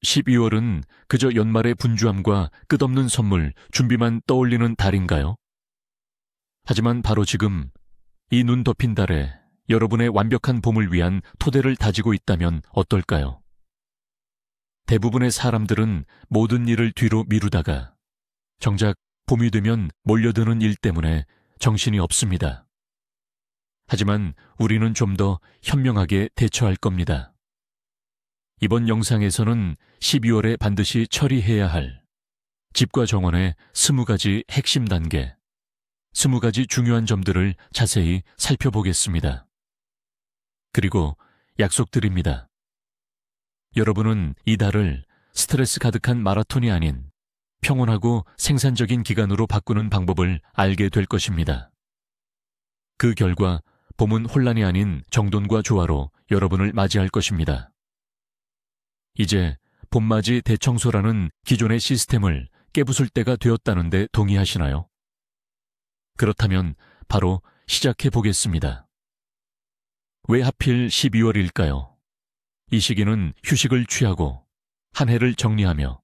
12월은 그저 연말의 분주함과 끝없는 선물, 준비만 떠올리는 달인가요? 하지만 바로 지금 이 눈 덮인 달에 여러분의 완벽한 봄을 위한 토대를 다지고 있다면 어떨까요? 대부분의 사람들은 모든 일을 뒤로 미루다가 정작 봄이 되면 몰려드는 일 때문에 정신이 없습니다. 하지만 우리는 좀 더 현명하게 대처할 겁니다. 이번 영상에서는 12월에 반드시 처리해야 할 집과 정원의 20가지 핵심 단계, 20가지 중요한 점들을 자세히 살펴보겠습니다. 그리고 약속드립니다. 여러분은 이 달을 스트레스 가득한 마라톤이 아닌 평온하고 생산적인 기간으로 바꾸는 방법을 알게 될 것입니다. 그 결과 봄은 혼란이 아닌 정돈과 조화로 여러분을 맞이할 것입니다. 이제 봄맞이 대청소라는 기존의 시스템을 깨부술 때가 되었다는데 동의하시나요? 그렇다면 바로 시작해 보겠습니다. 왜 하필 12월일까요? 이 시기는 휴식을 취하고 한 해를 정리하며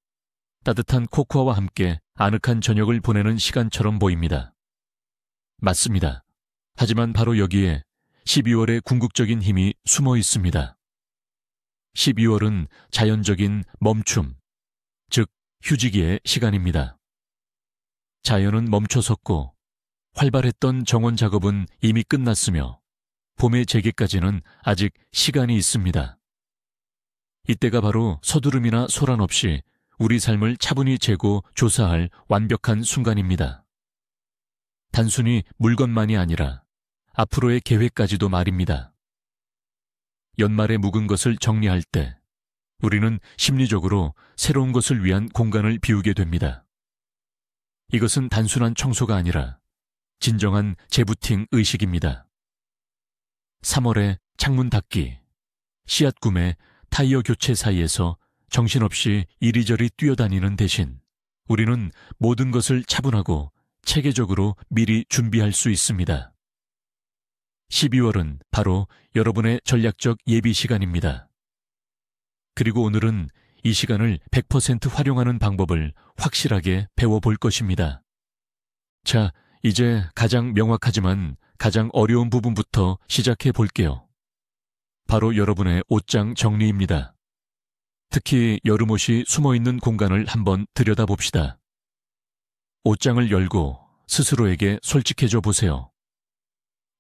따뜻한 코코아와 함께 아늑한 저녁을 보내는 시간처럼 보입니다. 맞습니다. 하지만 바로 여기에 12월의 궁극적인 힘이 숨어 있습니다. 12월은 자연적인 멈춤, 즉 휴지기의 시간입니다. 자연은 멈춰섰고 활발했던 정원 작업은 이미 끝났으며 봄의 재개까지는 아직 시간이 있습니다. 이때가 바로 서두름이나 소란 없이 우리 삶을 차분히 재고 조사할 완벽한 순간입니다. 단순히 물건만이 아니라 앞으로의 계획까지도 말입니다. 연말에 묵은 것을 정리할 때 우리는 심리적으로 새로운 것을 위한 공간을 비우게 됩니다. 이것은 단순한 청소가 아니라 진정한 재부팅 의식입니다. 3월에 창문 닫기, 씨앗 구매, 타이어 교체 사이에서 정신없이 이리저리 뛰어다니는 대신 우리는 모든 것을 차분하고 체계적으로 미리 준비할 수 있습니다. 12월은 바로 여러분의 전략적 예비 시간입니다. 그리고 오늘은 이 시간을 100% 활용하는 방법을 확실하게 배워볼 것입니다. 자, 이제 가장 명확하지만 가장 어려운 부분부터 시작해 볼게요. 바로 여러분의 옷장 정리입니다. 특히 여름옷이 숨어있는 공간을 한번 들여다봅시다. 옷장을 열고 스스로에게 솔직해져 보세요.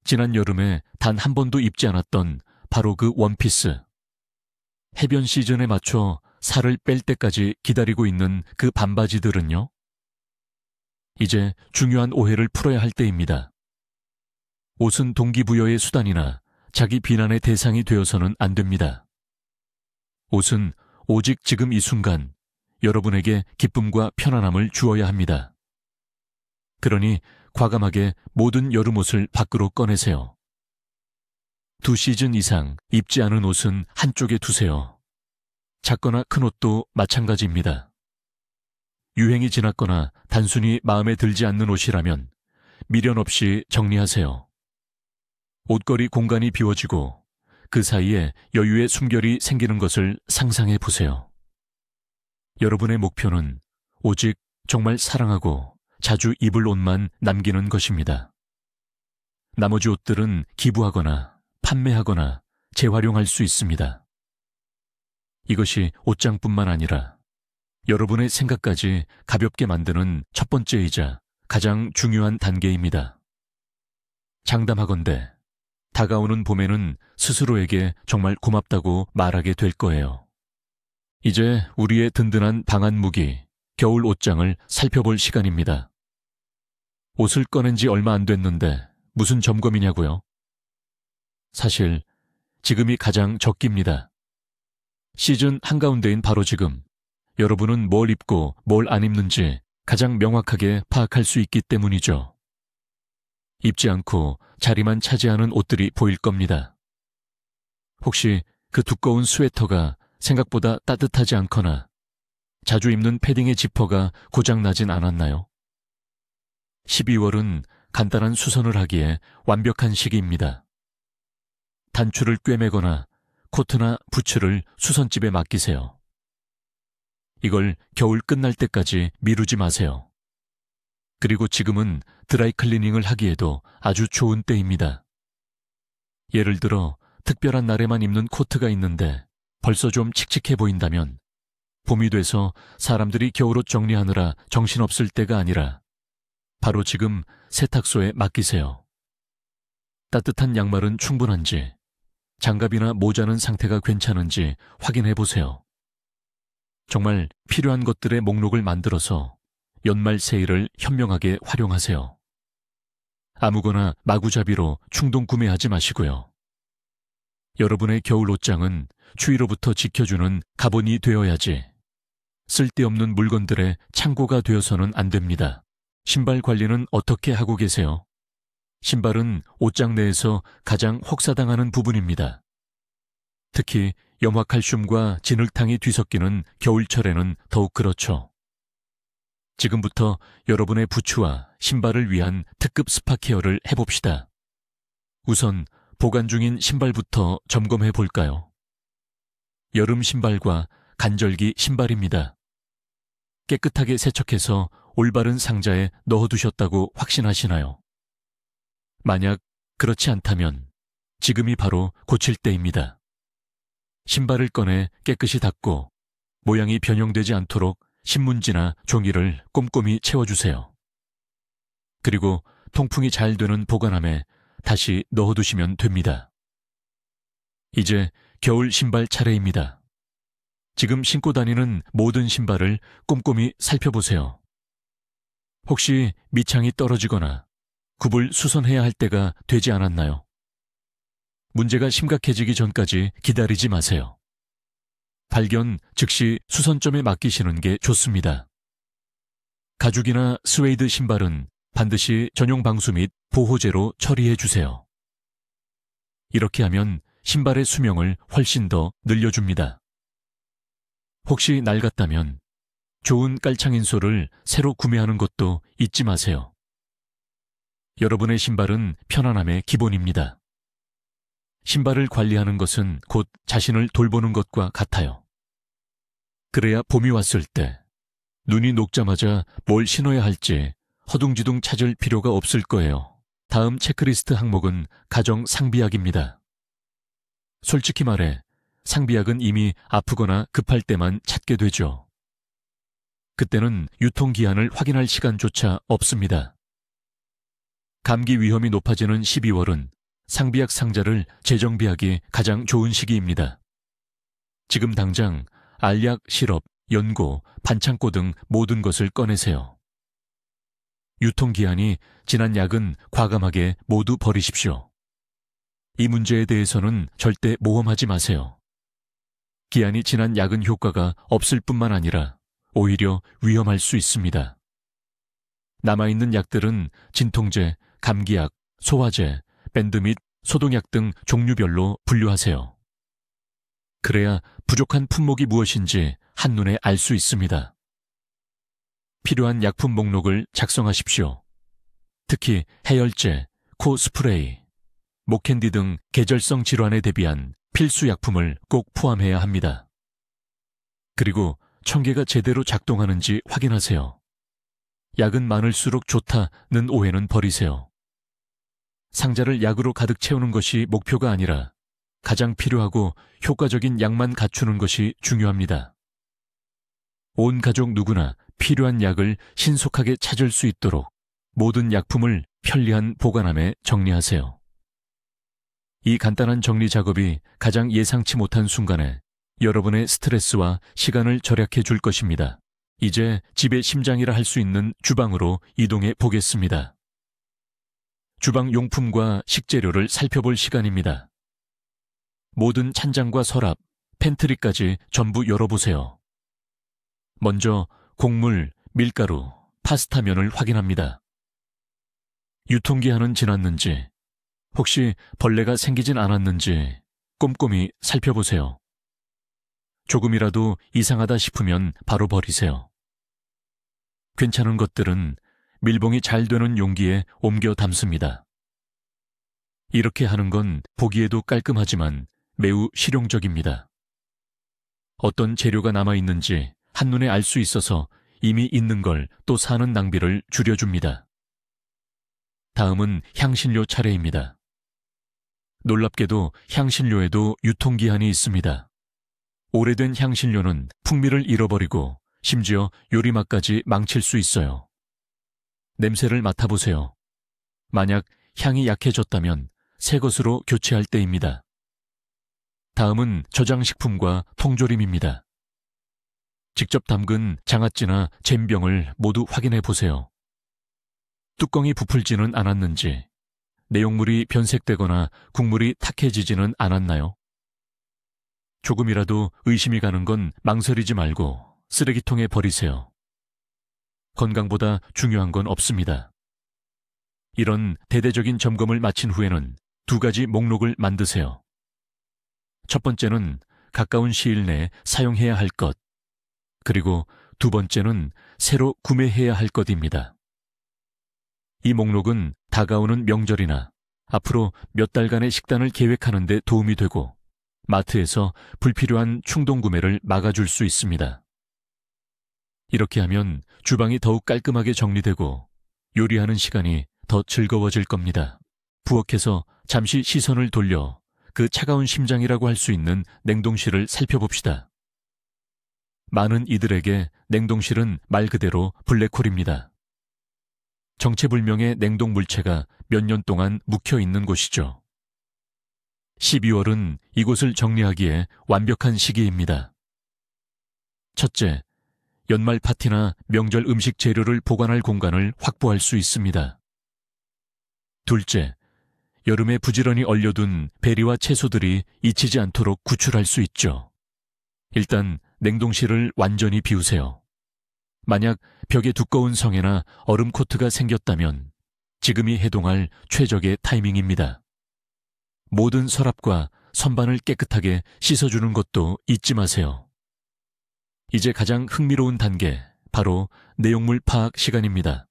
지난 여름에 단 한 번도 입지 않았던 바로 그 원피스. 해변 시즌에 맞춰 살을 뺄 때까지 기다리고 있는 그 반바지들은요? 이제 중요한 오해를 풀어야 할 때입니다. 옷은 동기부여의 수단이나 자기 비난의 대상이 되어서는 안 됩니다. 옷은 오직 지금 이 순간 여러분에게 기쁨과 편안함을 주어야 합니다. 그러니 과감하게 모든 여름옷을 밖으로 꺼내세요. 2시즌 이상 입지 않은 옷은 한쪽에 두세요. 작거나 큰 옷도 마찬가지입니다. 유행이 지났거나 단순히 마음에 들지 않는 옷이라면 미련 없이 정리하세요. 옷걸이 공간이 비워지고 그 사이에 여유의 숨결이 생기는 것을 상상해 보세요. 여러분의 목표는 오직 정말 사랑하고 자주 입을 옷만 남기는 것입니다. 나머지 옷들은 기부하거나 판매하거나 재활용할 수 있습니다. 이것이 옷장뿐만 아니라 여러분의 생각까지 가볍게 만드는 첫 번째이자 가장 중요한 단계입니다. 장담하건대 다가오는 봄에는 스스로에게 정말 고맙다고 말하게 될 거예요. 이제 우리의 든든한 방한 무기, 겨울 옷장을 살펴볼 시간입니다. 옷을 꺼낸 지 얼마 안 됐는데 무슨 점검이냐고요? 사실 지금이 가장 적기입니다. 시즌 한가운데인 바로 지금 여러분은 뭘 입고 뭘 안 입는지 가장 명확하게 파악할 수 있기 때문이죠. 입지 않고 자리만 차지하는 옷들이 보일 겁니다. 혹시 그 두꺼운 스웨터가 생각보다 따뜻하지 않거나 자주 입는 패딩의 지퍼가 고장나진 않았나요? 12월은 간단한 수선을 하기에 완벽한 시기입니다. 단추를 꿰매거나 코트나 부츠를 수선집에 맡기세요. 이걸 겨울 끝날 때까지 미루지 마세요. 그리고 지금은 드라이 클리닝을 하기에도 아주 좋은 때입니다. 예를 들어 특별한 날에만 입는 코트가 있는데 벌써 좀 칙칙해 보인다면 봄이 돼서 사람들이 겨울옷 정리하느라 정신없을 때가 아니라 바로 지금 세탁소에 맡기세요. 따뜻한 양말은 충분한지, 장갑이나 모자는 상태가 괜찮은지 확인해 보세요. 정말 필요한 것들의 목록을 만들어서 연말 세일을 현명하게 활용하세요. 아무거나 마구잡이로 충동 구매하지 마시고요. 여러분의 겨울 옷장은 추위로부터 지켜주는 가본이 되어야지 쓸데없는 물건들의 창고가 되어서는 안 됩니다. 신발 관리는 어떻게 하고 계세요? 신발은 옷장 내에서 가장 혹사당하는 부분입니다. 특히 염화칼슘과 진흙탕이 뒤섞이는 겨울철에는 더욱 그렇죠. 지금부터 여러분의 부츠와 신발을 위한 특급 스파 케어를 해봅시다. 우선 보관 중인 신발부터 점검해 볼까요? 여름 신발과 간절기 신발입니다. 깨끗하게 세척해서 올바른 상자에 넣어두셨다고 확신하시나요? 만약 그렇지 않다면 지금이 바로 고칠 때입니다. 신발을 꺼내 깨끗이 닦고 모양이 변형되지 않도록 신문지나 종이를 꼼꼼히 채워주세요. 그리고 통풍이 잘 되는 보관함에 다시 넣어두시면 됩니다. 이제 겨울 신발 차례입니다. 지금 신고 다니는 모든 신발을 꼼꼼히 살펴보세요. 혹시 밑창이 떨어지거나 굽을 수선해야 할 때가 되지 않았나요? 문제가 심각해지기 전까지 기다리지 마세요. 발견 즉시 수선점에 맡기시는 게 좋습니다. 가죽이나 스웨이드 신발은 반드시 전용 방수 및 보호제로 처리해 주세요. 이렇게 하면 신발의 수명을 훨씬 더 늘려줍니다. 혹시 낡았다면 좋은 깔창 인솔을 새로 구매하는 것도 잊지 마세요. 여러분의 신발은 편안함의 기본입니다. 신발을 관리하는 것은 곧 자신을 돌보는 것과 같아요. 그래야 봄이 왔을 때 눈이 녹자마자 뭘 신어야 할지 허둥지둥 찾을 필요가 없을 거예요. 다음 체크리스트 항목은 가정 상비약입니다. 솔직히 말해 상비약은 이미 아프거나 급할 때만 찾게 되죠. 그때는 유통기한을 확인할 시간조차 없습니다. 감기 위험이 높아지는 12월은 상비약 상자를 재정비하기 가장 좋은 시기입니다. 지금 당장 알약, 시럽, 연고, 반창고 등 모든 것을 꺼내세요. 유통기한이 지난 약은 과감하게 모두 버리십시오. 이 문제에 대해서는 절대 모험하지 마세요. 기한이 지난 약은 효과가 없을 뿐만 아니라 오히려 위험할 수 있습니다. 남아있는 약들은 진통제, 감기약, 소화제, 밴드 및 소독약 등 종류별로 분류하세요. 그래야 부족한 품목이 무엇인지 한눈에 알 수 있습니다. 필요한 약품 목록을 작성하십시오. 특히 해열제, 코 스프레이, 목캔디 등 계절성 질환에 대비한 필수 약품을 꼭 포함해야 합니다. 그리고 청계가 제대로 작동하는지 확인하세요. 약은 많을수록 좋다는 오해는 버리세요. 상자를 약으로 가득 채우는 것이 목표가 아니라 가장 필요하고 효과적인 약만 갖추는 것이 중요합니다. 온 가족 누구나 필요한 약을 신속하게 찾을 수 있도록 모든 약품을 편리한 보관함에 정리하세요. 이 간단한 정리 작업이 가장 예상치 못한 순간에 여러분의 스트레스와 시간을 절약해 줄 것입니다. 이제 집의 심장이라 할 수 있는 주방으로 이동해 보겠습니다. 주방 용품과 식재료를 살펴볼 시간입니다. 모든 찬장과 서랍, 팬트리까지 전부 열어보세요. 먼저 곡물, 밀가루, 파스타면을 확인합니다. 유통기한은 지났는지, 혹시 벌레가 생기진 않았는지 꼼꼼히 살펴보세요. 조금이라도 이상하다 싶으면 바로 버리세요. 괜찮은 것들은 밀봉이 잘 되는 용기에 옮겨 담습니다. 이렇게 하는 건 보기에도 깔끔하지만 매우 실용적입니다. 어떤 재료가 남아있는지 한눈에 알 수 있어서 이미 있는 걸 또 사는 낭비를 줄여줍니다. 다음은 향신료 차례입니다. 놀랍게도 향신료에도 유통기한이 있습니다. 오래된 향신료는 풍미를 잃어버리고 심지어 요리맛까지 망칠 수 있어요. 냄새를 맡아보세요. 만약 향이 약해졌다면 새 것으로 교체할 때입니다. 다음은 저장식품과 통조림입니다. 직접 담근 장아찌나 잼병을 모두 확인해 보세요. 뚜껑이 부풀지는 않았는지, 내용물이 변색되거나 국물이 탁해지지는 않았나요? 조금이라도 의심이 가는 건 망설이지 말고 쓰레기통에 버리세요. 건강보다 중요한 건 없습니다. 이런 대대적인 점검을 마친 후에는 2가지 목록을 만드세요. 첫 번째는 가까운 시일 내에 사용해야 할 것, 그리고 2번째는 새로 구매해야 할 것입니다. 이 목록은 다가오는 명절이나 앞으로 몇 달간의 식단을 계획하는 데 도움이 되고 마트에서 불필요한 충동 구매를 막아줄 수 있습니다. 이렇게 하면 주방이 더욱 깔끔하게 정리되고 요리하는 시간이 더 즐거워질 겁니다. 부엌에서 잠시 시선을 돌려 그 차가운 심장이라고 할 수 있는 냉동실을 살펴봅시다. 많은 이들에게 냉동실은 말 그대로 블랙홀입니다. 정체불명의 냉동 물체가 몇 년 동안 묵혀 있는 곳이죠. 12월은 이곳을 정리하기에 완벽한 시기입니다. 첫째, 연말 파티나 명절 음식 재료를 보관할 공간을 확보할 수 있습니다. 둘째, 여름에 부지런히 얼려둔 베리와 채소들이 잊히지 않도록 구출할 수 있죠. 일단 냉동실을 완전히 비우세요. 만약 벽에 두꺼운 성에나 얼음 코트가 생겼다면 지금이 해동할 최적의 타이밍입니다. 모든 서랍과 선반을 깨끗하게 씻어주는 것도 잊지 마세요. 이제 가장 흥미로운 단계, 바로 내용물 파악 시간입니다.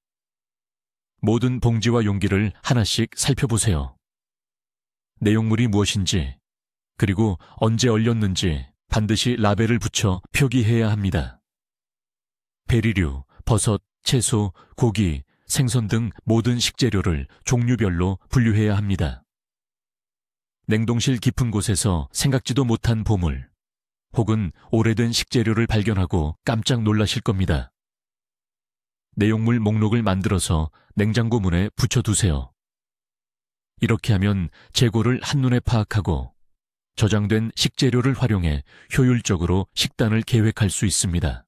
모든 봉지와 용기를 하나씩 살펴보세요. 내용물이 무엇인지, 그리고 언제 얼렸는지 반드시 라벨을 붙여 표기해야 합니다. 베리류, 버섯, 채소, 고기, 생선 등 모든 식재료를 종류별로 분류해야 합니다. 냉동실 깊은 곳에서 생각지도 못한 보물, 혹은 오래된 식재료를 발견하고 깜짝 놀라실 겁니다. 내용물 목록을 만들어서 냉장고 문에 붙여두세요. 이렇게 하면 재고를 한눈에 파악하고 저장된 식재료를 활용해 효율적으로 식단을 계획할 수 있습니다.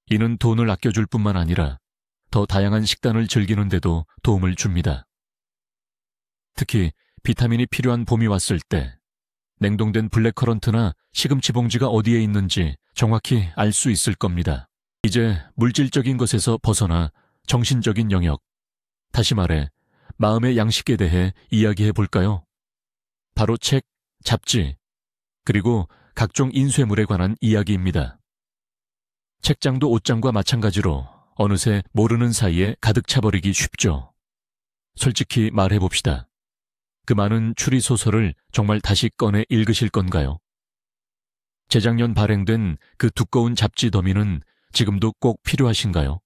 이는 돈을 아껴줄 뿐만 아니라 더 다양한 식단을 즐기는데도 도움을 줍니다. 특히 비타민이 필요한 봄이 왔을 때 냉동된 블랙커런트나 시금치 봉지가 어디에 있는지 정확히 알 수 있을 겁니다. 이제 물질적인 것에서 벗어나 정신적인 영역, 다시 말해 마음의 양식에 대해 이야기해 볼까요? 바로 책, 잡지, 그리고 각종 인쇄물에 관한 이야기입니다. 책장도 옷장과 마찬가지로 어느새 모르는 사이에 가득 차버리기 쉽죠. 솔직히 말해봅시다. 그 많은 추리소설을 정말 다시 꺼내 읽으실 건가요? 재작년 발행된 그 두꺼운 잡지 더미는 지금도 꼭 필요하신가요?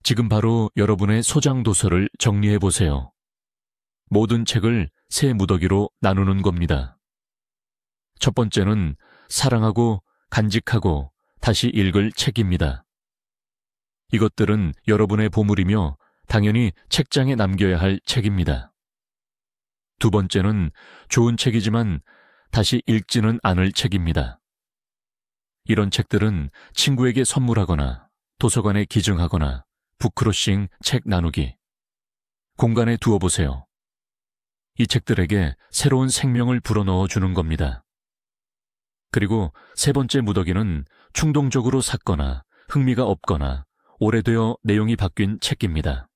지금 바로 여러분의 소장 도서를 정리해보세요. 모든 책을 새 무더기로 나누는 겁니다. 첫 번째는 사랑하고 간직하고 다시 읽을 책입니다. 이것들은 여러분의 보물이며 당연히 책장에 남겨야 할 책입니다. 두 번째는 좋은 책이지만 다시 읽지는 않을 책입니다. 이런 책들은 친구에게 선물하거나 도서관에 기증하거나 북크로싱 책 나누기, 공간에 두어보세요. 이 책들에게 새로운 생명을 불어넣어 주는 겁니다. 그리고 세 번째 무더기는 충동적으로 샀거나 흥미가 없거나 오래되어 내용이 바뀐 책입니다.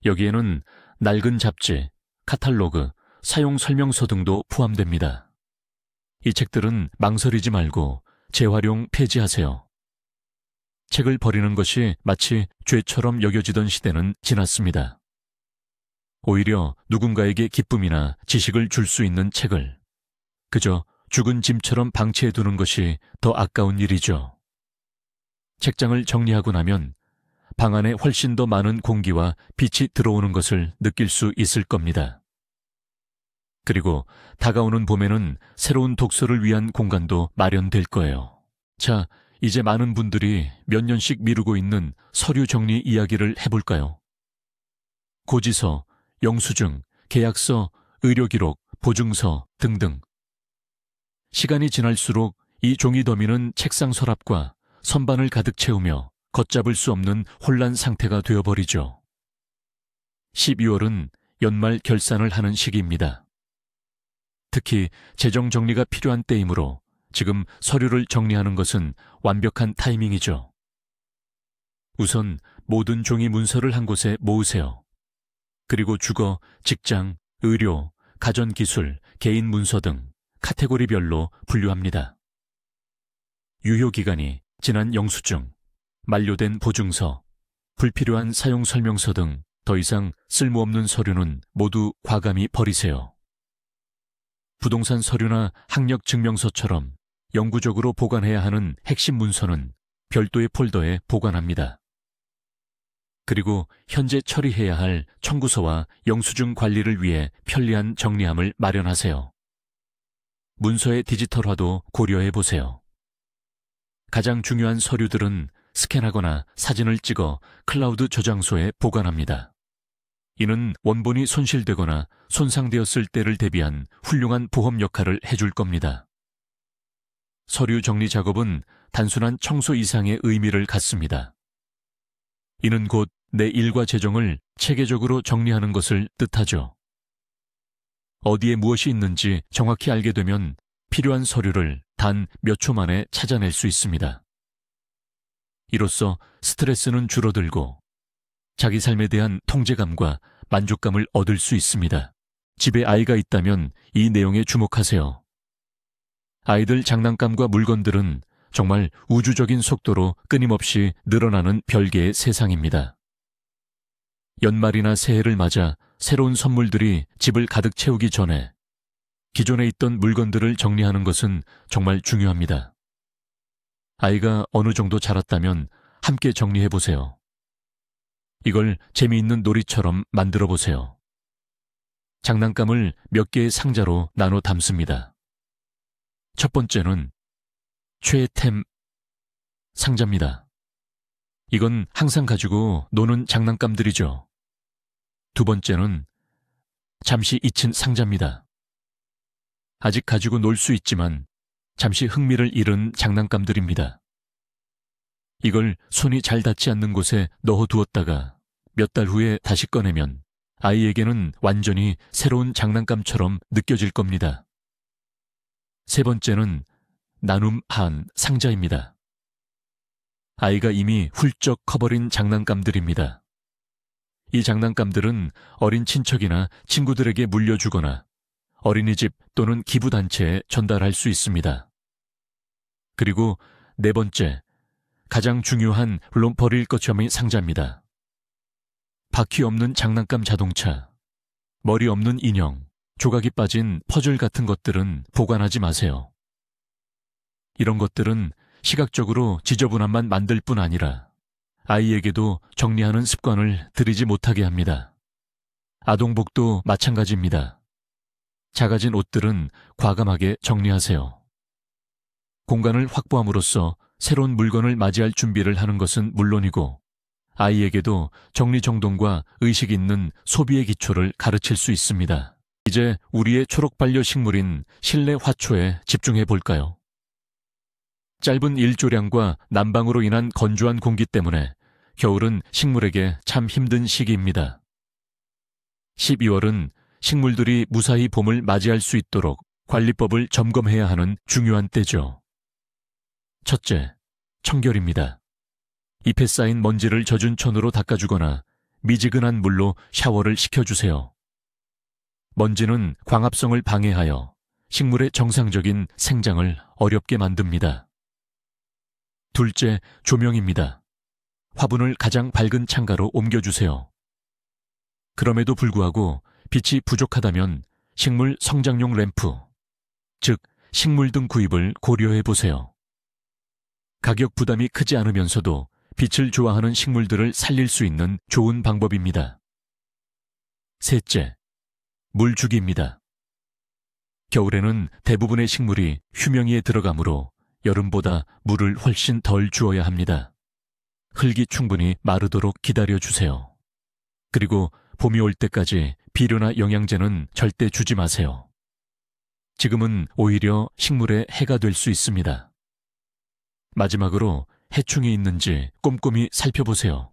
여기에는 낡은 잡지, 카탈로그, 사용 설명서 등도 포함됩니다. 이 책들은 망설이지 말고 재활용 폐지하세요. 책을 버리는 것이 마치 죄처럼 여겨지던 시대는 지났습니다. 오히려 누군가에게 기쁨이나 지식을 줄 수 있는 책을, 그저 죽은 짐처럼 방치해두는 것이 더 아까운 일이죠. 책장을 정리하고 나면 방 안에 훨씬 더 많은 공기와 빛이 들어오는 것을 느낄 수 있을 겁니다. 그리고 다가오는 봄에는 새로운 독서를 위한 공간도 마련될 거예요. 자, 이제 많은 분들이 몇 년씩 미루고 있는 서류 정리 이야기를 해볼까요? 고지서, 영수증, 계약서, 의료기록, 보증서 등등. 시간이 지날수록 이 종이 더미는 책상 서랍과 선반을 가득 채우며 걷잡을 수 없는 혼란 상태가 되어버리죠. 12월은 연말 결산을 하는 시기입니다. 특히 재정 정리가 필요한 때이므로 지금 서류를 정리하는 것은 완벽한 타이밍이죠. 우선 모든 종이 문서를 한 곳에 모으세요. 그리고 주거, 직장, 의료, 가전기술, 개인 문서 등 카테고리별로 분류합니다. 유효기간이 지난 영수증, 만료된 보증서, 불필요한 사용 설명서 등 더 이상 쓸모없는 서류는 모두 과감히 버리세요. 부동산 서류나 학력 증명서처럼 영구적으로 보관해야 하는 핵심 문서는 별도의 폴더에 보관합니다. 그리고 현재 처리해야 할 청구서와 영수증 관리를 위해 편리한 정리함을 마련하세요. 문서의 디지털화도 고려해 보세요. 가장 중요한 서류들은 스캔하거나 사진을 찍어 클라우드 저장소에 보관합니다. 이는 원본이 손실되거나 손상되었을 때를 대비한 훌륭한 보험 역할을 해줄 겁니다. 서류 정리 작업은 단순한 청소 이상의 의미를 갖습니다. 이는 곧 내 일과 재정을 체계적으로 정리하는 것을 뜻하죠. 어디에 무엇이 있는지 정확히 알게 되면 필요한 서류를 단 몇 초 만에 찾아낼 수 있습니다. 이로써 스트레스는 줄어들고 자기 삶에 대한 통제감과 만족감을 얻을 수 있습니다. 집에 아이가 있다면 이 내용에 주목하세요. 아이들 장난감과 물건들은 정말 우주적인 속도로 끊임없이 늘어나는 별개의 세상입니다. 연말이나 새해를 맞아 새로운 선물들이 집을 가득 채우기 전에 기존에 있던 물건들을 정리하는 것은 정말 중요합니다. 아이가 어느 정도 자랐다면 함께 정리해보세요. 이걸 재미있는 놀이처럼 만들어 보세요. 장난감을 몇 개의 상자로 나눠 담습니다. 첫 번째는 최애템 상자입니다. 이건 항상 가지고 노는 장난감들이죠. 두 번째는 잠시 잊힌 상자입니다. 아직 가지고 놀 수 있지만 잠시 흥미를 잃은 장난감들입니다. 이걸 손이 잘 닿지 않는 곳에 넣어두었다가 몇 달 후에 다시 꺼내면 아이에게는 완전히 새로운 장난감처럼 느껴질 겁니다. 세 번째는 나눔한 상자입니다. 아이가 이미 훌쩍 커버린 장난감들입니다. 이 장난감들은 어린 친척이나 친구들에게 물려주거나 어린이집 또는 기부단체에 전달할 수 있습니다. 그리고 네 번째, 가장 중요한 물론 버릴 것처럼의 상자입니다. 바퀴 없는 장난감 자동차, 머리 없는 인형, 조각이 빠진 퍼즐 같은 것들은 보관하지 마세요. 이런 것들은 시각적으로 지저분함만 만들 뿐 아니라 아이에게도 정리하는 습관을 들이지 못하게 합니다. 아동복도 마찬가지입니다. 작아진 옷들은 과감하게 정리하세요. 공간을 확보함으로써 새로운 물건을 맞이할 준비를 하는 것은 물론이고 아이에게도 정리정돈과 의식 있는 소비의 기초를 가르칠 수 있습니다. 이제 우리의 초록 반려식물인 실내 화초에 집중해 볼까요? 짧은 일조량과 난방으로 인한 건조한 공기 때문에 겨울은 식물에게 참 힘든 시기입니다. 12월은 식물들이 무사히 봄을 맞이할 수 있도록 관리법을 점검해야 하는 중요한 때죠. 첫째, 청결입니다. 잎에 쌓인 먼지를 젖은 천으로 닦아주거나 미지근한 물로 샤워를 시켜주세요. 먼지는 광합성을 방해하여 식물의 정상적인 생장을 어렵게 만듭니다. 둘째, 조명입니다. 화분을 가장 밝은 창가로 옮겨주세요. 그럼에도 불구하고 빛이 부족하다면 식물 성장용 램프, 즉 식물 등 구입을 고려해 보세요. 가격 부담이 크지 않으면서도 빛을 좋아하는 식물들을 살릴 수 있는 좋은 방법입니다. 셋째, 물주기입니다. 겨울에는 대부분의 식물이 휴명이에 들어가므로 여름보다 물을 훨씬 덜 주어야 합니다. 흙이 충분히 마르도록 기다려주세요. 그리고 봄이 올 때까지 비료나 영양제는 절대 주지 마세요. 지금은 오히려 식물에 해가 될 수 있습니다. 마지막으로 해충이 있는지 꼼꼼히 살펴보세요.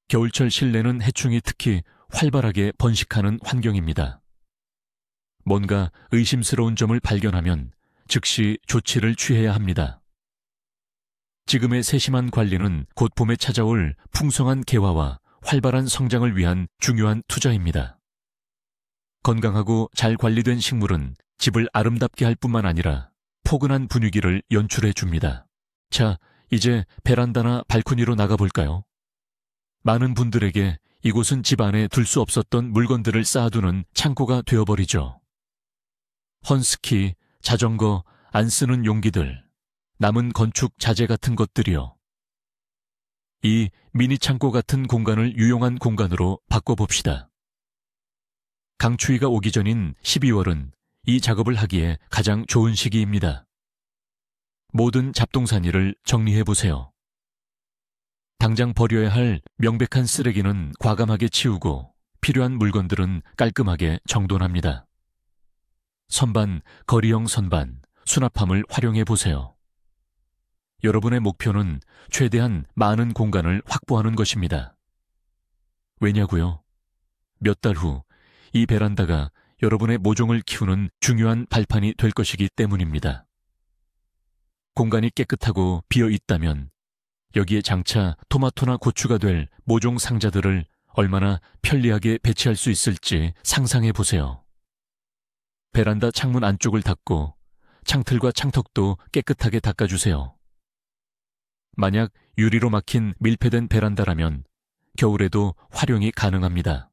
겨울철 실내는 해충이 특히 활발하게 번식하는 환경입니다. 뭔가 의심스러운 점을 발견하면 즉시 조치를 취해야 합니다. 지금의 세심한 관리는 곧 봄에 찾아올 풍성한 개화와 활발한 성장을 위한 중요한 투자입니다. 건강하고 잘 관리된 식물은 집을 아름답게 할 뿐만 아니라 포근한 분위기를 연출해 줍니다. 자, 이제 베란다나 발코니로 나가볼까요? 많은 분들에게 이곳은 집 안에 둘 수 없었던 물건들을 쌓아두는 창고가 되어버리죠. 헌스키, 자전거, 안 쓰는 용기들, 남은 건축 자재 같은 것들이요. 이 미니 창고 같은 공간을 유용한 공간으로 바꿔봅시다. 강추위가 오기 전인 12월은 이 작업을 하기에 가장 좋은 시기입니다. 모든 잡동사니를 정리해보세요. 당장 버려야 할 명백한 쓰레기는 과감하게 치우고 필요한 물건들은 깔끔하게 정돈합니다. 선반, 거리형 선반, 수납함을 활용해보세요. 여러분의 목표는 최대한 많은 공간을 확보하는 것입니다. 왜냐고요? 몇 달 후 이 베란다가 여러분의 모종을 키우는 중요한 발판이 될 것이기 때문입니다. 공간이 깨끗하고 비어 있다면 여기에 장차 토마토나 고추가 될 모종 상자들을 얼마나 편리하게 배치할 수 있을지 상상해 보세요. 베란다 창문 안쪽을 닦고 창틀과 창턱도 깨끗하게 닦아주세요. 만약 유리로 막힌 밀폐된 베란다라면 겨울에도 활용이 가능합니다.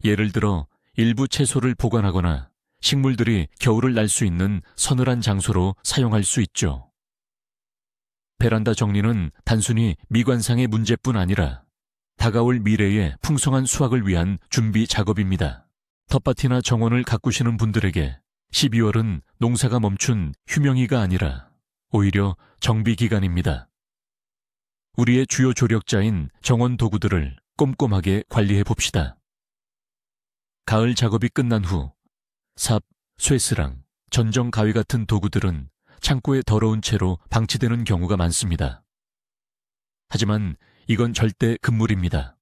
예를 들어 일부 채소를 보관하거나 식물들이 겨울을 날 수 있는 서늘한 장소로 사용할 수 있죠. 베란다 정리는 단순히 미관상의 문제뿐 아니라 다가올 미래의 풍성한 수확을 위한 준비 작업입니다. 텃밭이나 정원을 가꾸시는 분들에게 12월은 농사가 멈춘 휴명이가 아니라 오히려 정비 기간입니다. 우리의 주요 조력자인 정원 도구들을 꼼꼼하게 관리해 봅시다. 가을 작업이 끝난 후 삽, 쇠스랑, 전정 가위 같은 도구들은 창고에 더러운 채로 방치되는 경우가 많습니다. 하지만 이건 절대 금물입니다.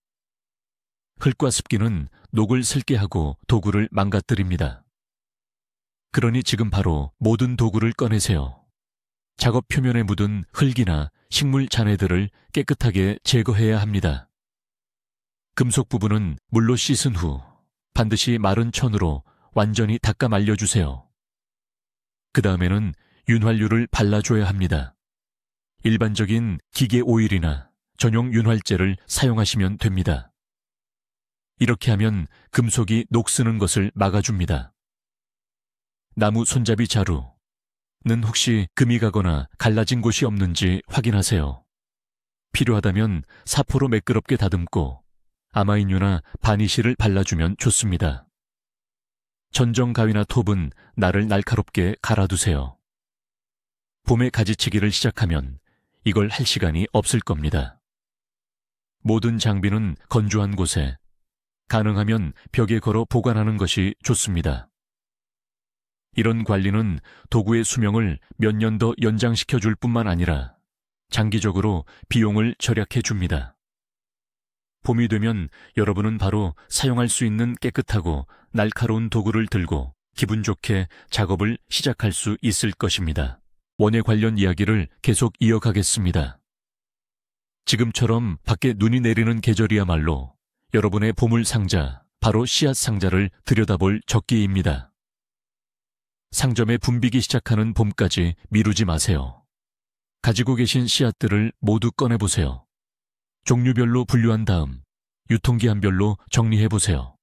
흙과 습기는 녹을 슬게 하고 도구를 망가뜨립니다. 그러니 지금 바로 모든 도구를 꺼내세요. 작업 표면에 묻은 흙이나 식물 잔해들을 깨끗하게 제거해야 합니다. 금속 부분은 물로 씻은 후 반드시 마른 천으로 완전히 닦아 말려주세요. 그 다음에는 윤활유를 발라줘야 합니다. 일반적인 기계 오일이나 전용 윤활제를 사용하시면 됩니다. 이렇게 하면 금속이 녹쓰는 것을 막아줍니다. 나무 손잡이 자루는 혹시 금이 가거나 갈라진 곳이 없는지 확인하세요. 필요하다면 사포로 매끄럽게 다듬고 아마인유나 바니쉬를 발라주면 좋습니다. 전정 가위나 톱은 날을 날카롭게 갈아두세요. 봄에 가지치기를 시작하면 이걸 할 시간이 없을 겁니다. 모든 장비는 건조한 곳에, 가능하면 벽에 걸어 보관하는 것이 좋습니다. 이런 관리는 도구의 수명을 몇 년 더 연장시켜 줄 뿐만 아니라 장기적으로 비용을 절약해 줍니다. 봄이 되면 여러분은 바로 사용할 수 있는 깨끗하고 날카로운 도구를 들고 기분 좋게 작업을 시작할 수 있을 것입니다. 원예 관련 이야기를 계속 이어가겠습니다. 지금처럼 밖에 눈이 내리는 계절이야말로 여러분의 보물 상자, 바로 씨앗 상자를 들여다볼 적기입니다. 상점에 붐비기 시작하는 봄까지 미루지 마세요. 가지고 계신 씨앗들을 모두 꺼내보세요. 종류별로 분류한 다음 유통기한별로 정리해보세요.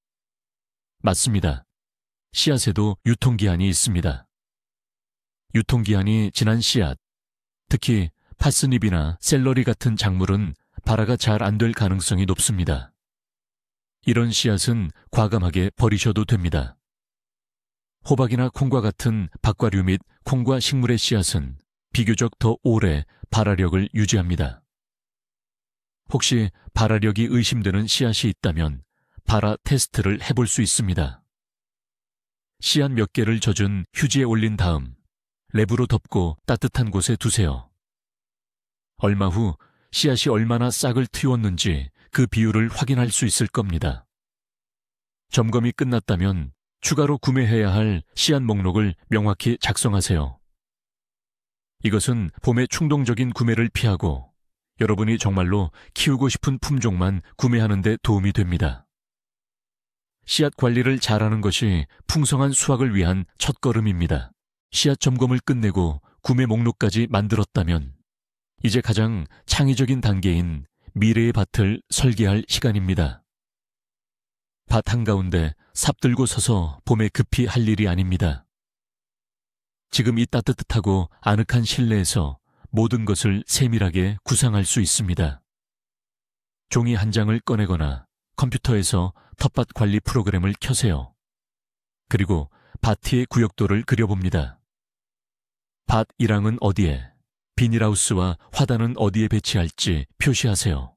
맞습니다. 씨앗에도 유통기한이 있습니다. 유통기한이 지난 씨앗, 특히 파스닙이나 샐러리 같은 작물은 발화가 잘 안 될 가능성이 높습니다. 이런 씨앗은 과감하게 버리셔도 됩니다. 호박이나 콩과 같은 박과류 및 콩과 식물의 씨앗은 비교적 더 오래 발화력을 유지합니다. 혹시 발화력이 의심되는 씨앗이 있다면 발화 테스트를 해볼 수 있습니다. 씨앗 몇 개를 젖은 휴지에 올린 다음 랩으로 덮고 따뜻한 곳에 두세요. 얼마 후 씨앗이 얼마나 싹을 틔웠는지 그 비율을 확인할 수 있을 겁니다. 점검이 끝났다면 추가로 구매해야 할 씨앗 목록을 명확히 작성하세요. 이것은 봄의 충동적인 구매를 피하고 여러분이 정말로 키우고 싶은 품종만 구매하는 데 도움이 됩니다. 씨앗 관리를 잘하는 것이 풍성한 수확을 위한 첫걸음입니다. 씨앗 점검을 끝내고 구매 목록까지 만들었다면 이제 가장 창의적인 단계인 미래의 밭을 설계할 시간입니다. 밭 한가운데 삽들고 서서 봄에 급히 할 일이 아닙니다. 지금 이 따뜻하고 아늑한 실내에서 모든 것을 세밀하게 구상할 수 있습니다. 종이 한 장을 꺼내거나 컴퓨터에서 텃밭 관리 프로그램을 켜세요. 그리고 밭의 구역도를 그려봅니다. 밭 1항은 어디에, 비닐하우스와 화단은 어디에 배치할지 표시하세요.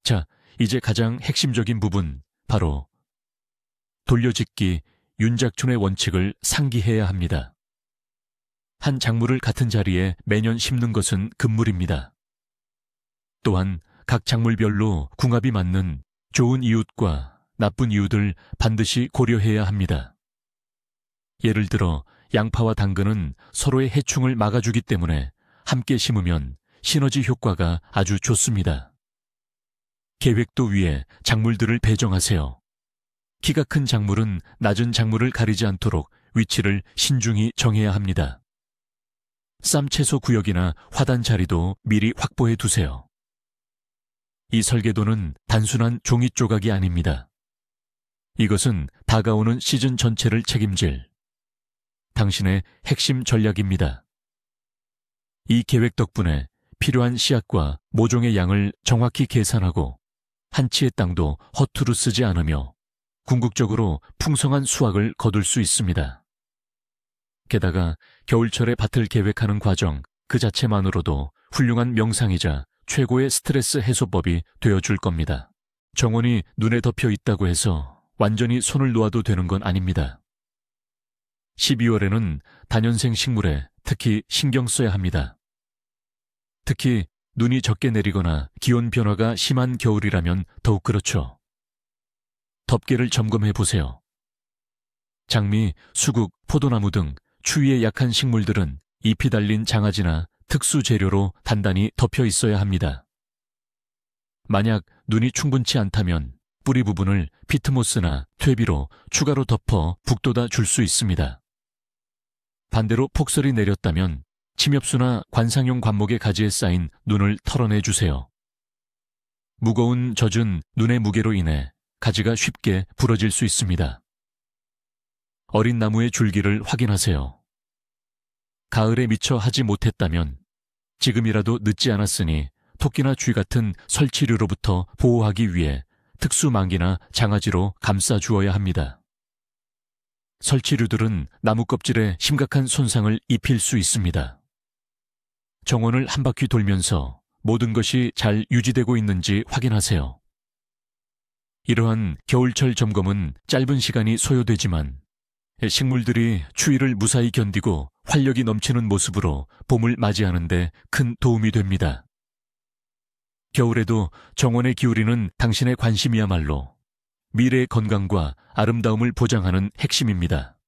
자, 이제 가장 핵심적인 부분, 바로 돌려짓기 윤작촌의 원칙을 상기해야 합니다. 한 작물을 같은 자리에 매년 심는 것은 금물입니다. 또한 각 작물별로 궁합이 맞는 좋은 이웃과 나쁜 이웃을 반드시 고려해야 합니다. 예를 들어 양파와 당근은 서로의 해충을 막아주기 때문에 함께 심으면 시너지 효과가 아주 좋습니다. 계획도 위에 작물들을 배정하세요. 키가 큰 작물은 낮은 작물을 가리지 않도록 위치를 신중히 정해야 합니다. 쌈채소 구역이나 화단 자리도 미리 확보해 두세요. 이 설계도는 단순한 종이 조각이 아닙니다. 이것은 다가오는 시즌 전체를 책임질 당신의 핵심 전략입니다. 이 계획 덕분에 필요한 씨앗과 모종의 양을 정확히 계산하고 한 치의 땅도 허투루 쓰지 않으며 궁극적으로 풍성한 수확을 거둘 수 있습니다. 게다가 겨울철에 밭을 계획하는 과정 그 자체만으로도 훌륭한 명상이자 최고의 스트레스 해소법이 되어줄 겁니다. 정원이 눈에 덮여 있다고 해서 완전히 손을 놓아도 되는 건 아닙니다. 12월에는 다년생 식물에 특히 신경 써야 합니다. 특히 눈이 적게 내리거나 기온 변화가 심한 겨울이라면 더욱 그렇죠. 덮개를 점검해 보세요. 장미, 수국, 포도나무 등 추위에 약한 식물들은 잎이 달린 장아지나 특수 재료로 단단히 덮여 있어야 합니다. 만약 눈이 충분치 않다면 뿌리 부분을 피트모스나 퇴비로 추가로 덮어 북돋아 줄 수 있습니다. 반대로 폭설이 내렸다면 침엽수나 관상용 관목의 가지에 쌓인 눈을 털어내 주세요. 무거운 젖은 눈의 무게로 인해 가지가 쉽게 부러질 수 있습니다. 어린 나무의 줄기를 확인하세요. 가을에 미처 하지 못했다면 지금이라도 늦지 않았으니 토끼나 쥐 같은 설치류로부터 보호하기 위해 특수망기나 장아지로 감싸 주어야 합니다. 설치류들은 나무 껍질에 심각한 손상을 입힐 수 있습니다. 정원을 한 바퀴 돌면서 모든 것이 잘 유지되고 있는지 확인하세요. 이러한 겨울철 점검은 짧은 시간이 소요되지만 식물들이 추위를 무사히 견디고 활력이 넘치는 모습으로 봄을 맞이하는 데 큰 도움이 됩니다. 겨울에도 정원에 기울이는 당신의 관심이야말로 미래의 건강과 아름다움을 보장하는 핵심입니다.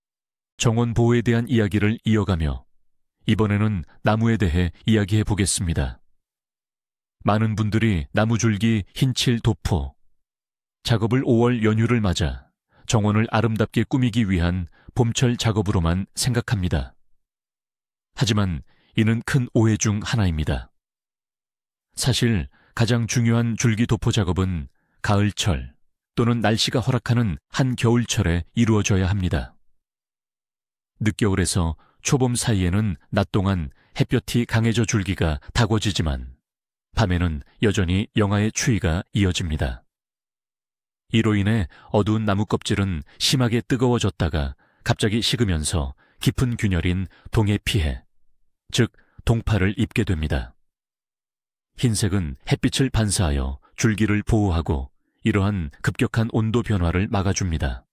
정원 보호에 대한 이야기를 이어가며 이번에는 나무에 대해 이야기해 보겠습니다. 많은 분들이 나무줄기, 흰칠, 도포, 작업을 5월 연휴를 맞아 정원을 아름답게 꾸미기 위한 봄철 작업으로만 생각합니다. 하지만 이는 큰 오해 중 하나입니다. 사실 가장 중요한 줄기 도포 작업은 가을철, 또는 날씨가 허락하는 한 겨울철에 이루어져야 합니다. 늦겨울에서 초봄 사이에는 낮 동안 햇볕이 강해져 줄기가 다궈지지만 밤에는 여전히 영하의 추위가 이어집니다. 이로 인해 어두운 나무 껍질은 심하게 뜨거워졌다가 갑자기 식으면서 깊은 균열인 동해 피해, 즉 동파를 입게 됩니다. 흰색은 햇빛을 반사하여 줄기를 보호하고 이러한 급격한 온도 변화를 막아줍니다.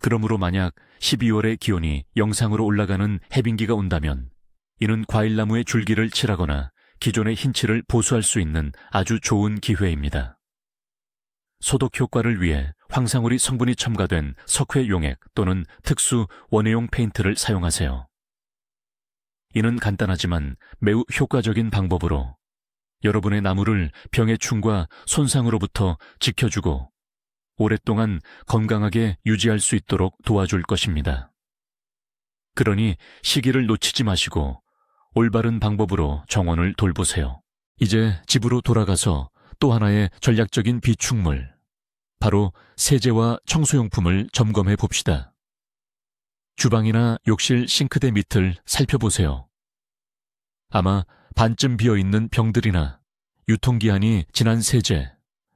그러므로 만약 12월의 기온이 영상으로 올라가는 해빙기가 온다면 이는 과일나무의 줄기를 칠하거나 기존의 흰칠을 보수할 수 있는 아주 좋은 기회입니다. 소독 효과를 위해 황상우리 성분이 첨가된 석회용액 또는 특수 원해용 페인트를 사용하세요. 이는 간단하지만 매우 효과적인 방법으로 여러분의 나무를 병의 충과 손상으로부터 지켜주고 오랫동안 건강하게 유지할 수 있도록 도와줄 것입니다. 그러니 시기를 놓치지 마시고 올바른 방법으로 정원을 돌보세요. 이제 집으로 돌아가서 또 하나의 전략적인 비축물, 바로 세제와 청소용품을 점검해 봅시다. 주방이나 욕실 싱크대 밑을 살펴보세요. 아마 반쯤 비어있는 병들이나 유통기한이 지난 세제,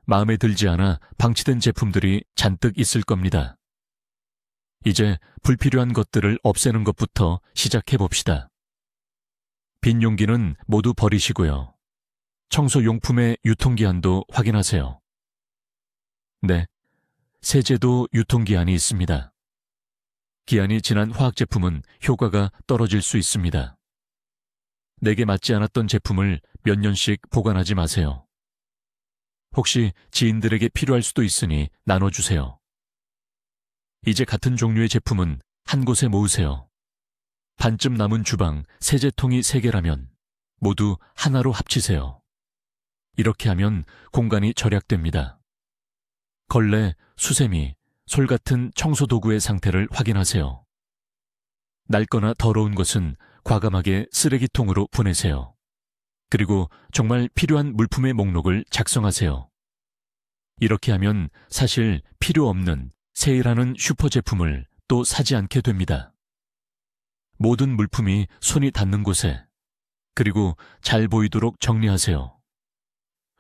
마음에 들지 않아 방치된 제품들이 잔뜩 있을 겁니다. 이제 불필요한 것들을 없애는 것부터 시작해 봅시다. 빈 용기는 모두 버리시고요. 청소용품의 유통기한도 확인하세요. 네, 세제도 유통기한이 있습니다. 기한이 지난 화학제품은 효과가 떨어질 수 있습니다. 내게 맞지 않았던 제품을 몇 년씩 보관하지 마세요. 혹시 지인들에게 필요할 수도 있으니 나눠주세요. 이제 같은 종류의 제품은 한 곳에 모으세요. 반쯤 남은 주방 세제통이 3개라면 모두 하나로 합치세요. 이렇게 하면 공간이 절약됩니다. 걸레, 수세미, 솔 같은 청소도구의 상태를 확인하세요. 낡거나 더러운 것은 과감하게 쓰레기통으로 보내세요. 그리고 정말 필요한 물품의 목록을 작성하세요. 이렇게 하면 사실 필요 없는 세일하는 슈퍼 제품을 또 사지 않게 됩니다. 모든 물품이 손이 닿는 곳에, 그리고 잘 보이도록 정리하세요.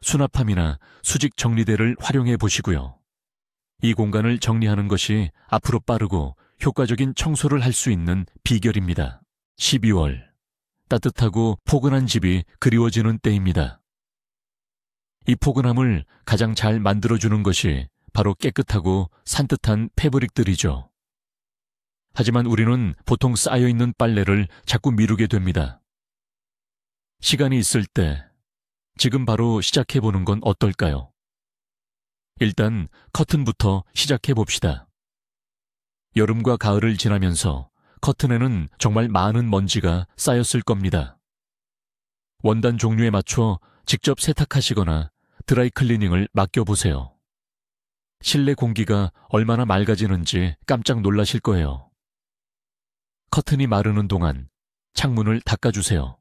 수납함이나 수직 정리대를 활용해 보시고요. 이 공간을 정리하는 것이 앞으로 빠르고 효과적인 청소를 할 수 있는 비결입니다. 12월, 따뜻하고 포근한 집이 그리워지는 때입니다. 이 포근함을 가장 잘 만들어주는 것이 바로 깨끗하고 산뜻한 패브릭들이죠. 하지만 우리는 보통 쌓여있는 빨래를 자꾸 미루게 됩니다. 시간이 있을 때 지금 바로 시작해보는 건 어떨까요? 일단 커튼부터 시작해봅시다. 여름과 가을을 지나면서 커튼에는 정말 많은 먼지가 쌓였을 겁니다. 원단 종류에 맞춰 직접 세탁하시거나 드라이클리닝을 맡겨보세요. 실내 공기가 얼마나 맑아지는지 깜짝 놀라실 거예요. 커튼이 마르는 동안 창문을 닦아주세요.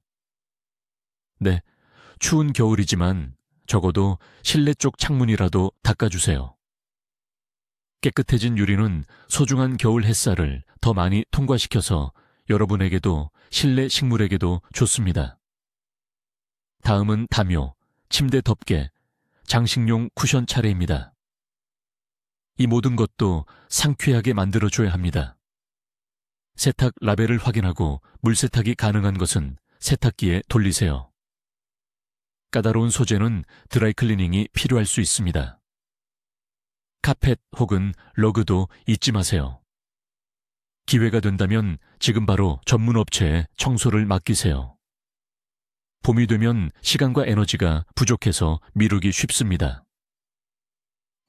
네, 추운 겨울이지만 적어도 실내 쪽 창문이라도 닦아주세요. 깨끗해진 유리는 소중한 겨울 햇살을 더 많이 통과시켜서 여러분에게도 실내 식물에게도 좋습니다. 다음은 담요, 침대 덮개, 장식용 쿠션 차례입니다. 이 모든 것도 상쾌하게 만들어줘야 합니다. 세탁 라벨을 확인하고 물세탁이 가능한 것은 세탁기에 돌리세요. 까다로운 소재는 드라이클리닝이 필요할 수 있습니다. 카펫 혹은 러그도 잊지 마세요. 기회가 된다면 지금 바로 전문 업체에 청소를 맡기세요. 봄이 되면 시간과 에너지가 부족해서 미루기 쉽습니다.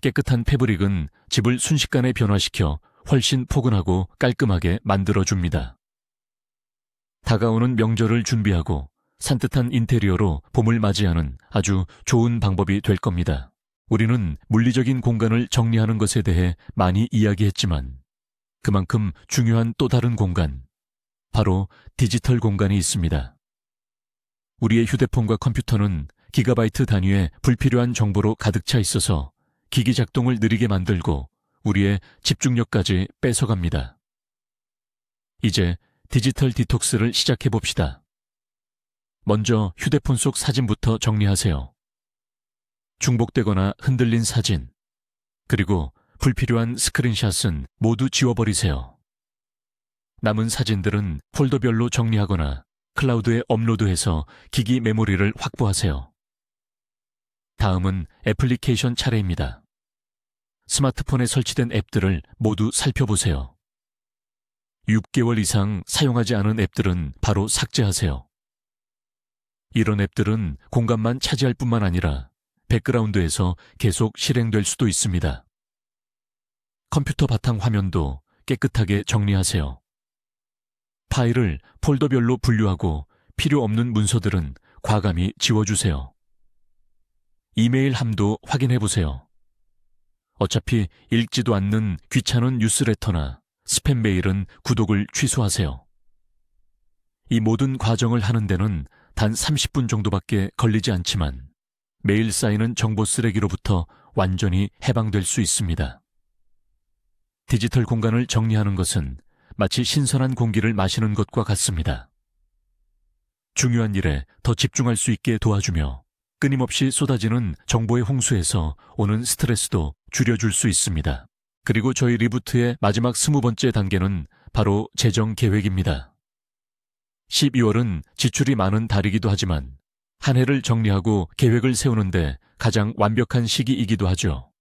깨끗한 패브릭은 집을 순식간에 변화시켜 훨씬 포근하고 깔끔하게 만들어줍니다. 다가오는 명절을 준비하고 산뜻한 인테리어로 봄을 맞이하는 아주 좋은 방법이 될 겁니다. 우리는 물리적인 공간을 정리하는 것에 대해 많이 이야기했지만 그만큼 중요한 또 다른 공간, 바로 디지털 공간이 있습니다. 우리의 휴대폰과 컴퓨터는 기가바이트 단위의 불필요한 정보로 가득 차 있어서 기기 작동을 느리게 만들고 우리의 집중력까지 뺏어갑니다. 이제 디지털 디톡스를 시작해 봅시다. 먼저 휴대폰 속 사진부터 정리하세요. 중복되거나 흔들린 사진, 그리고 불필요한 스크린샷은 모두 지워버리세요. 남은 사진들은 폴더별로 정리하거나 클라우드에 업로드해서 기기 메모리를 확보하세요. 다음은 애플리케이션 차례입니다. 스마트폰에 설치된 앱들을 모두 살펴보세요. 6개월 이상 사용하지 않은 앱들은 바로 삭제하세요. 이런 앱들은 공간만 차지할 뿐만 아니라 백그라운드에서 계속 실행될 수도 있습니다. 컴퓨터 바탕 화면도 깨끗하게 정리하세요. 파일을 폴더별로 분류하고 필요 없는 문서들은 과감히 지워주세요. 이메일 함도 확인해 보세요. 어차피 읽지도 않는 귀찮은 뉴스레터나 스팸 메일은 구독을 취소하세요. 이 모든 과정을 하는 데는 단 30분 정도밖에 걸리지 않지만 매일 쌓이는 정보 쓰레기로부터 완전히 해방될 수 있습니다. 디지털 공간을 정리하는 것은 마치 신선한 공기를 마시는 것과 같습니다. 중요한 일에 더 집중할 수 있게 도와주며 끊임없이 쏟아지는 정보의 홍수에서 오는 스트레스도 줄여줄 수 있습니다. 그리고 저희 리부트의 마지막 20번째 단계는 바로 재정 계획입니다. 12월은 지출이 많은 달이기도 하지만 한 해를 정리하고 계획을 세우는데 가장 완벽한 시기이기도 하죠.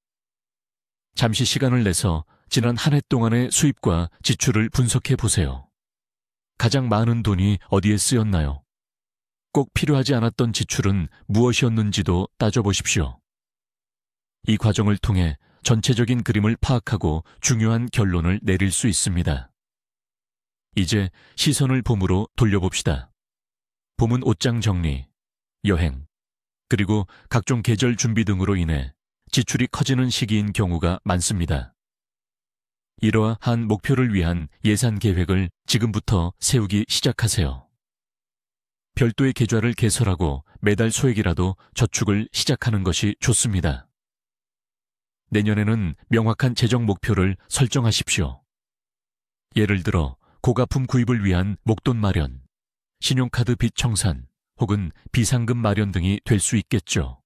잠시 시간을 내서 지난 한 해 동안의 수입과 지출을 분석해 보세요. 가장 많은 돈이 어디에 쓰였나요? 꼭 필요하지 않았던 지출은 무엇이었는지도 따져보십시오. 이 과정을 통해 전체적인 그림을 파악하고 중요한 결론을 내릴 수 있습니다. 이제 시선을 봄으로 돌려봅시다. 봄은 옷장 정리, 여행, 그리고 각종 계절 준비 등으로 인해 지출이 커지는 시기인 경우가 많습니다. 이러한 목표를 위한 예산 계획을 지금부터 세우기 시작하세요. 별도의 계좌를 개설하고 매달 소액이라도 저축을 시작하는 것이 좋습니다. 내년에는 명확한 재정 목표를 설정하십시오. 예를 들어 고가품 구입을 위한 목돈 마련, 신용카드 빚 청산 혹은 비상금 마련 등이 될 수 있겠죠.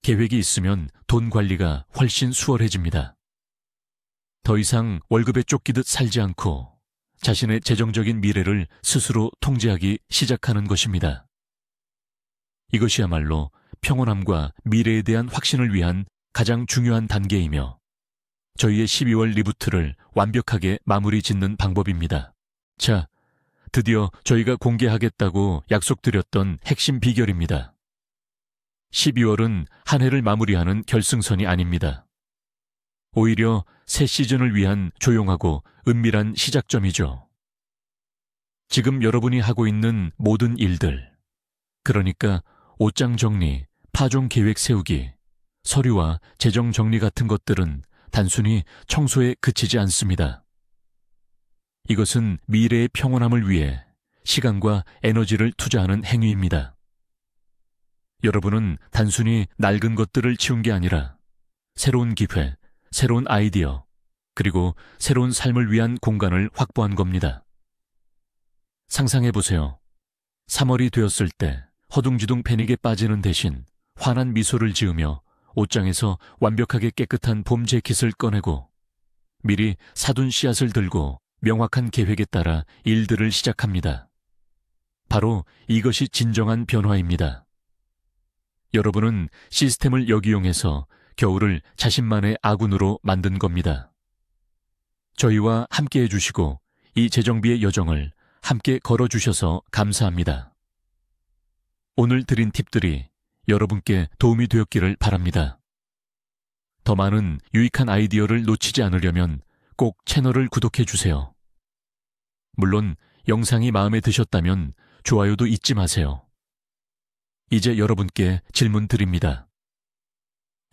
계획이 있으면 돈 관리가 훨씬 수월해집니다. 더 이상 월급에 쫓기듯 살지 않고 자신의 재정적인 미래를 스스로 통제하기 시작하는 것입니다. 이것이야말로 평온함과 미래에 대한 확신을 위한 가장 중요한 단계이며 저희의 12월 리부트를 완벽하게 마무리 짓는 방법입니다. 자, 드디어 저희가 공개하겠다고 약속드렸던 핵심 비결입니다. 12월은 한 해를 마무리하는 결승선이 아닙니다. 오히려 새 시즌을 위한 조용하고 은밀한 시작점이죠. 지금 여러분이 하고 있는 모든 일들, 그러니까 옷장 정리, 파종 계획 세우기, 서류와 재정 정리 같은 것들은 단순히 청소에 그치지 않습니다. 이것은 미래의 평온함을 위해 시간과 에너지를 투자하는 행위입니다. 여러분은 단순히 낡은 것들을 치운 게 아니라 새로운 기회, 새로운 아이디어, 그리고 새로운 삶을 위한 공간을 확보한 겁니다. 상상해보세요. 3월이 되었을 때 허둥지둥 패닉에 빠지는 대신 환한 미소를 지으며 옷장에서 완벽하게 깨끗한 봄 재킷을 꺼내고 미리 사둔 씨앗을 들고 명확한 계획에 따라 일들을 시작합니다. 바로 이것이 진정한 변화입니다. 여러분은 시스템을 역이용해서 겨울을 자신만의 아군으로 만든 겁니다. 저희와 함께 해주시고 이 재정비의 여정을 함께 걸어주셔서 감사합니다. 오늘 드린 팁들이 여러분께 도움이 되었기를 바랍니다. 더 많은 유익한 아이디어를 놓치지 않으려면 꼭 채널을 구독해주세요. 물론 영상이 마음에 드셨다면 좋아요도 잊지 마세요. 이제 여러분께 질문 드립니다.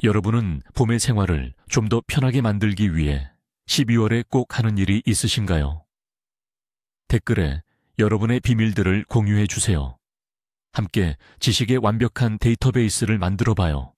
여러분은 봄의 생활을 좀 더 편하게 만들기 위해 12월에 꼭 하는 일이 있으신가요? 댓글에 여러분의 비밀들을 공유해 주세요. 함께 지식의 완벽한 데이터베이스를 만들어 봐요.